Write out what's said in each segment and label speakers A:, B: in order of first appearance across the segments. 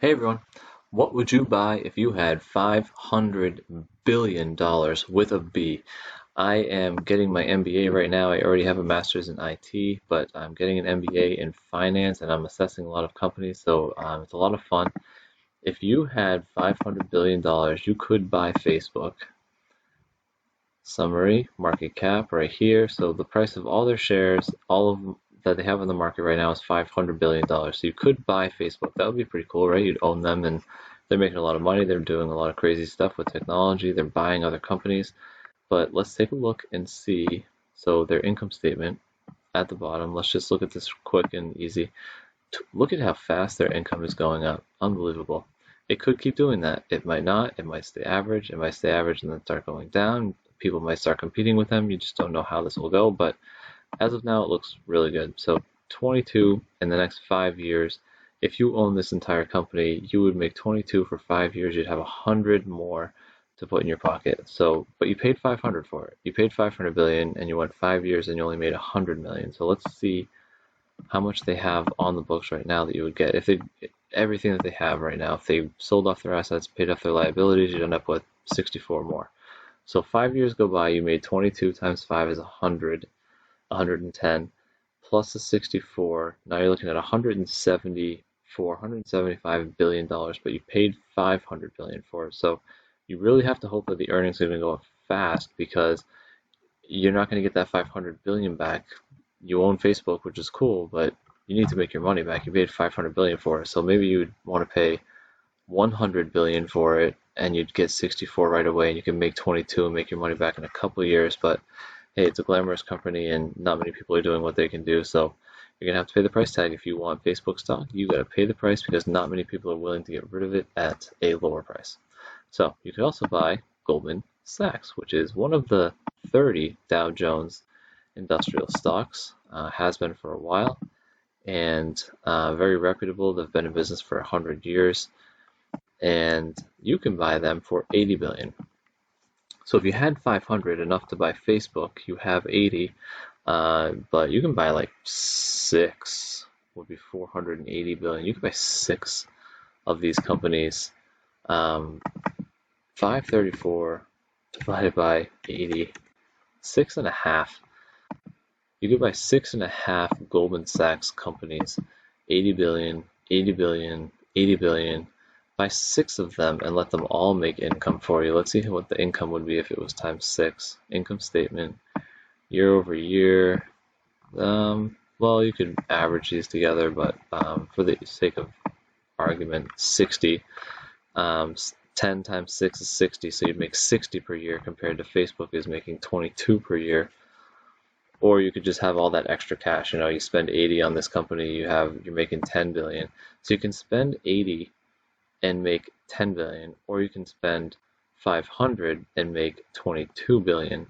A: Hey everyone, what would you buy if you had $500 billion with a B? I am getting my MBA right now. I already have a master's in IT, but I'm getting an MBA in finance and I'm assessing a lot of companies, so it's a lot of fun. If you had $500 billion, you could buy Facebook. Summary, market cap right here. So the price of all their shares, all of them that they have on the market right now is $500 billion. So you could buy Facebook. That would be pretty cool, right? You'd own them and they're making a lot of money. They're doing a lot of crazy stuff with technology. They're buying other companies. But let's take a look and see. So their income statement at the bottom. Let's just look at this quick and easy. Look at how fast their income is going up. Unbelievable. It could keep doing that. It might not. It might stay average. It might stay average and then start going down. People might start competing with them. You just don't know how this will go. But as of now, it looks really good. So 22 in the next 5 years. If you own this entire company, you would make 22 for 5 years. You'd have 100 more to put in your pocket. So, but you paid 500 for it. You paid 500 billion, and you went 5 years, and you only made 100 million. So let's see how much they have on the books right now that you would get if they everything that they have right now. If they sold off their assets, paid off their liabilities, you'd end up with 64 more. So 5 years go by, you made 22 times 5 is 100, 110 plus the 64. Now you're looking at 174, 175 billion dollars, but you paid 500 billion for it. So you really have to hope that the earnings are going to go up fast because you're not going to get that 500 billion back. You own Facebook, which is cool, but you need to make your money back. You paid 500 billion for it, so maybe you'd want to pay 100 billion for it, and you'd get 64 right away, and you can make 22 and make your money back in a couple of years. But hey, it's a glamorous company, and not many people are doing what they can do, so you're gonna have to pay the price tag. If you want Facebook stock, you gotta pay the price because not many people are willing to get rid of it at a lower price. So you could also buy Goldman Sachs, which is one of the 30 Dow Jones industrial stocks, has been for a while, and very reputable. They've been in business for 100 years, and you can buy them for 80 billion. So if you had 500 enough to buy Facebook, you have 80, but you can buy like six, would be 480 billion. You can buy six of these companies. 534 divided by 80, six and a half. You could buy six and a half Goldman Sachs companies, 80 billion, 80 billion, 80 billion. Buy six of them and let them all make income for you. Let's see what the income would be if it was times six. Income statement, year over year. Well, you could average these together, but for the sake of argument, 60. 10 times 6 is 60, so you'd make 60 per year compared to Facebook is making 22 per year. Or you could just have all that extra cash. You spend 80 on this company, you're making 10 billion. So you can spend 80 and make 10 billion, or you can spend 500 and make 22 billion.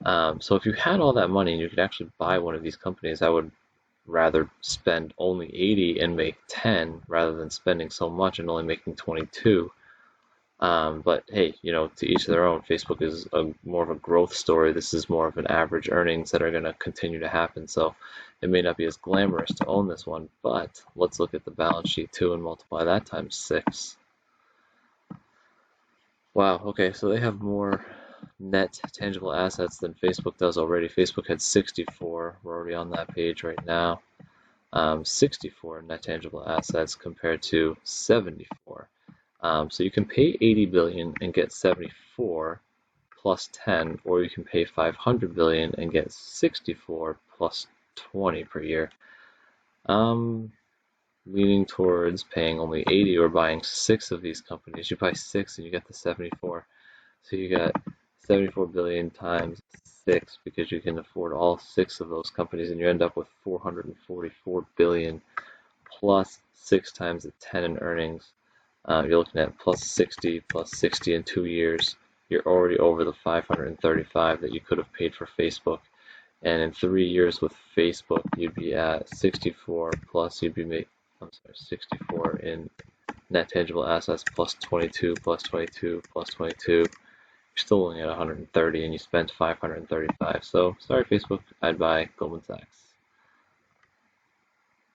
A: So if you had all that money and you could actually buy one of these companies, I would rather spend only 80 and make 10 rather than spending so much and only making 22. But hey, to each their own. Facebook is more of a growth story. This is more of an average earnings that are going to continue to happen. So it may not be as glamorous to own this one, but let's look at the balance sheet too and multiply that times six. Wow, okay, so they have more net tangible assets than Facebook does already. Facebook had 64. We're already on that page right now. 64 net tangible assets compared to 74. So you can pay 80 billion and get 74 plus 10, or you can pay 500 billion and get 64 plus 20 per year. Leaning towards paying only 80 or buying six of these companies. You buy six and you get the 74. So you got 74 billion times six because you can afford all six of those companies, and you end up with 444 billion plus six times the 10 in earnings. You're looking at plus 60 in 2 years. You're already over the 535 that you could have paid for Facebook. And in 3 years with Facebook, you'd be at 64 plus you'd be 64 in net tangible assets plus 22 plus 22 plus 22. You're still only at 130 and you spent 535. So sorry, Facebook, I'd buy Goldman Sachs.